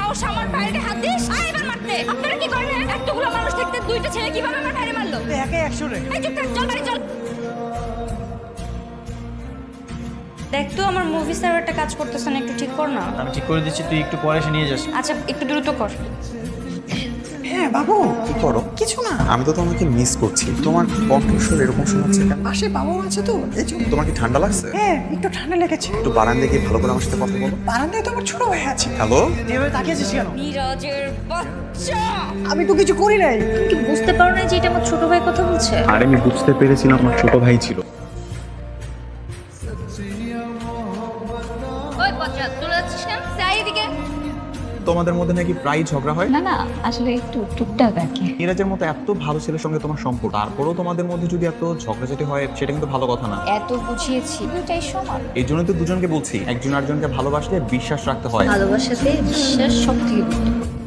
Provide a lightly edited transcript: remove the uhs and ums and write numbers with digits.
সাহস আমার ভাইকে হাত দিস? আয় এবার মারতে। আপনারা কি করলেন? এতগুলো মানুষ থাকতে দুইটা ছেলে কিভাবে আমার ভাইরে মারলো? একে 100 রে। এই চুপ থাক, চল বাড়ি চল। দেখ তো আমার মুভি সার্ভারটা কাজ করতেছে না, একটু ঠিক কর না। আমি ঠিক করে দিচ্ছি, তুই একটু পরে এসে নিয়ে যাস। আচ্ছা একটু দ্রুত কর। হ্যাঁ বাবু, কি করো? কিছু না। আমি তো তোমাকে মিস করছি। তোমার কণ্ঠস্বর এরকম শোনাচ্ছে কেন? পাশে বাবু আছে তো, এই জন্য। তোমার কি ঠান্ডা লাগছে? হ্যাঁ একটু ঠান্ডা লেগেছে। একটু বারান্দায় গিয়ে ভালো করে আমার সাথে কথা বলো। বারান্দায় তো আমার ছোট ভাই আছে। হ্যালো? যেভাবে তাকিয়েছিস কেন? মিরাজের বাচ্চা, আমি তো কিছু করি নাই। কি বুঝতে পারো না যে এটা আমার ছোট ভাই কথা বলছে? আরে আমি বুঝতে পেরেছিলাম আমার ছোট ভাই ছিল। ওই বাচ্চা চলে যাচ্ছিস কেন? যাই এদিকে। তোমাদের মধ্যে নাকি প্রায় ঝগড়া হয়? না না, আসলে একটু টুকটাক আর কি। মিরাজের মতো এত ভালো ছেলের সঙ্গে তোমার সম্পর্ক, তারপরেও তোমাদের মধ্যে যদি এত ঝগড়াঝাটি হয় সেটা কিন্তু ভালো কথা না। এত বুঝিয়েছি, দুটাই সমান। এই জন্য তো দুজনকে বলছি, একজন আরেকজনকে ভালোবাসলে বিশ্বাস রাখতে হয়। ভালোবাসাতে বিশ্বাস সব থেকে গুরুত্বপূর্ণ।